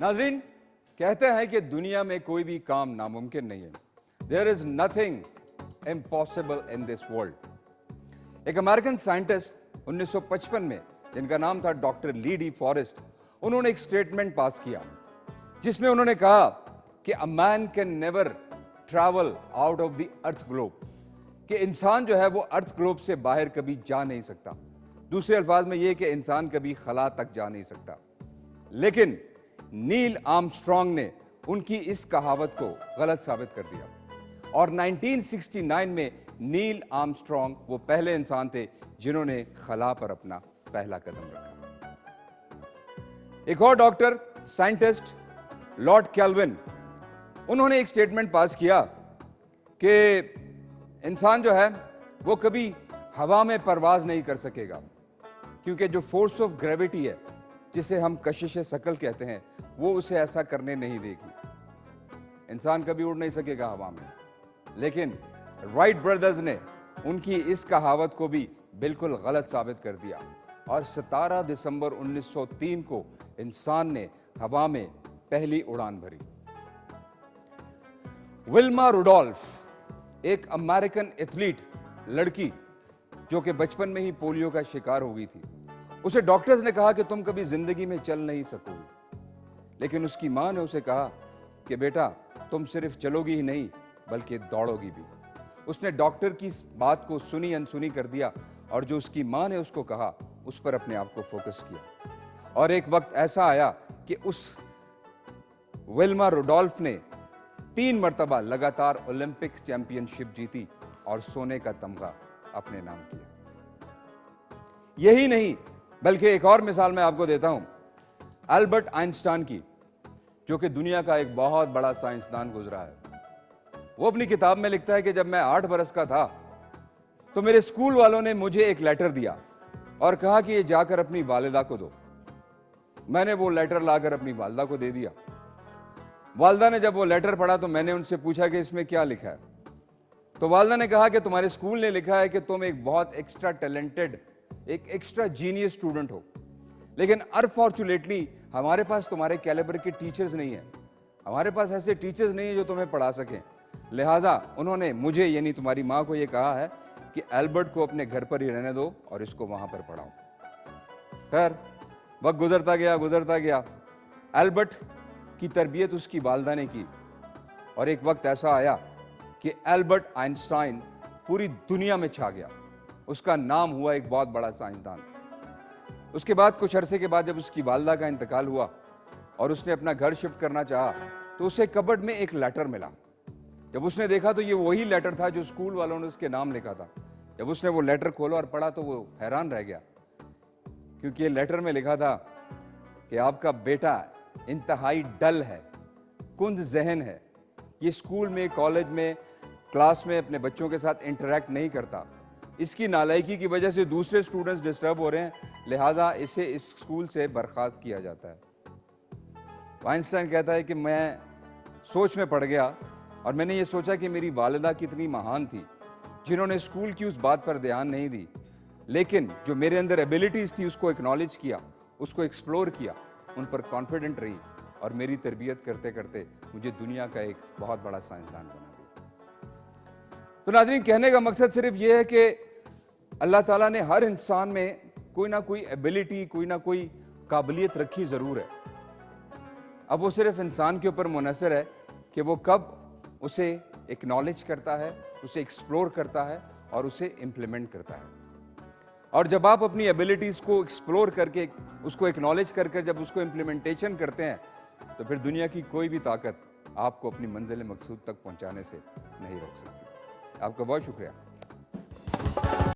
नाजरीन, कहते हैं कि दुनिया में कोई भी काम नामुमकिन नहीं है। There is nothing impossible in this world. एक अमेरिकन साइंटिस्ट 1955 में, जिनका नाम था डॉक्टर ली डी फॉरेस्ट, उन्होंने एक स्टेटमेंट पास किया जिसमें उन्होंने कहा कि a man can never travel out of the earth globe, कि इंसान जो है वो अर्थ ग्लोब से बाहर कभी जा नहीं सकता। दूसरे अल्फाज में यह कि इंसान कभी खला तक जा नहीं सकता। लेकिन नील आर्मस्ट्रांग ने उनकी इस कहावत को गलत साबित कर दिया और 1969 में नील आर्मस्ट्रांग वो पहले इंसान थे जिन्होंने खला पर अपना पहला कदम रखा। एक और डॉक्टर साइंटिस्ट लॉर्ड केल्विन, उन्होंने एक स्टेटमेंट पास किया कि इंसान जो है वो कभी हवा में परवाज नहीं कर सकेगा, क्योंकि जो फोर्स ऑफ ग्रेविटी है, जिसे हम कशिश शकल कहते हैं, वो उसे ऐसा करने नहीं देगी। इंसान कभी उड़ नहीं सकेगा हवा में। लेकिन राइट ब्रदर्स ने उनकी इस कहावत को भी बिल्कुल गलत साबित कर दिया और 17 दिसंबर 1903 को इंसान ने हवा में पहली उड़ान भरी। विल्मा रुडोल्फ, एक अमेरिकन एथलीट लड़की जो कि बचपन में ही पोलियो का शिकार हो गई थी, उसे डॉक्टर्स ने कहा कि तुम कभी जिंदगी में चल नहीं सकोगी। लेकिन उसकी मां ने उसे कहा कि बेटा, तुम सिर्फ चलोगी ही नहीं बल्कि दौड़ोगी भी। उसने डॉक्टर की बात को सुनी अनसुनी कर दिया और जो उसकी मां ने उसको कहा उस पर अपने आप को फोकस किया। और एक वक्त ऐसा आया कि उस विल्मा रुडोल्फ ने 3 मरतबा लगातार ओलंपिक चैंपियनशिप जीती और सोने का तमगा अपने नाम किया। यही नहीं बल्कि एक और मिसाल मैं आपको देता हूं, अल्बर्ट आइंस्टाइन की, जो कि दुनिया का एक बहुत बड़ा साइंसदान गुजरा है। वो अपनी किताब में लिखता है कि जब मैं 8 बरस का था तो मेरे स्कूल वालों ने मुझे एक लेटर दिया और कहा कि ये जाकर अपनी वालिदा को दो। मैंने वो लेटर लाकर अपनी वालिदा को दे दिया। वालिदा ने जब वो लेटर पढ़ा तो मैंने उनसे पूछा कि इसमें क्या लिखा है। तो वालिदा ने कहा कि तुम्हारे स्कूल ने लिखा है कि तुम एक बहुत एक्स्ट्रा टैलेंटेड, एक एक्स्ट्रा जीनियस स्टूडेंट हो, लेकिन अनफॉर्चुनेटली हमारे पास तुम्हारे कैलिबर के टीचर्स नहीं है। हमारे पास ऐसे टीचर्स नहीं है जो तुम्हें पढ़ा सकें। लिहाजा उन्होंने मुझे, यानी तुम्हारी मां को, यह कहा है कि एल्बर्ट को अपने घर पर ही रहने दो और इसको वहां पर पढ़ाओ। खैर, वक्त गुजरता गया। एल्बर्ट की तरबियत उसकी वालिदा ने की और एक वक्त ऐसा आया कि एल्बर्ट आइंस्टाइन पूरी दुनिया में छा गया। उसका नाम हुआ एक बहुत बड़ा साइंसदान। उसके बाद कुछ अरसे के बाद जब उसकी वालिदा का इंतकाल हुआ और उसने अपना घर शिफ्ट करना चाहा तो उसे कबर्ड में एक लेटर मिला। जब उसने देखा तो ये वही लेटर था जो स्कूल वालों ने उसके नाम लिखा था। जब उसने वो लेटर खोला और पढ़ा तो वो हैरान रह गया, क्योंकि ये लेटर में लिखा था कि आपका बेटा इंतहाई डल है, कुंद जहन है, ये स्कूल में, कॉलेज में, क्लास में अपने बच्चों के साथ इंटरेक्ट नहीं करता। इसकी नालायकी की वजह से दूसरे स्टूडेंट्स डिस्टर्ब हो रहे हैं, लिहाजा इसे इस स्कूल से बर्खास्त किया जाता है। आइंस्टाइन कहता है कि मैं सोच में पड़ गया और मैंने ये सोचा कि मेरी वालिदा कितनी महान थी, जिन्होंने स्कूल की उस बात पर ध्यान नहीं दी, लेकिन जो मेरे अंदर एबिलिटीज थी उसको एक्नॉलेज किया, उसको एक्सप्लोर किया, उन पर कॉन्फिडेंट रही और मेरी तरबियत करते करते मुझे दुनिया का एक बहुत बड़ा साइंसदान बना दिया। तो नाज़रीन, कहने का मकसद सिर्फ यह है कि अल्लाह ताला ने हर इंसान में कोई ना कोई एबिलिटी, कोई ना कोई काबिलियत रखी जरूर है। अब वो सिर्फ इंसान के ऊपर मुनहसर है कि वो कब उसे एक्नॉलेज करता है, उसे एक्सप्लोर करता है और उसे इम्प्लीमेंट करता है। और जब आप अपनी एबिलिटीज को एक्सप्लोर करके, उसको एक्नॉलेज करके जब उसको इम्प्लीमेंटेशन करते हैं, तो फिर दुनिया की कोई भी ताकत आपको अपनी मंजिल मकसूद तक पहुंचाने से नहीं रोक सकती। आपका बहुत शुक्रिया।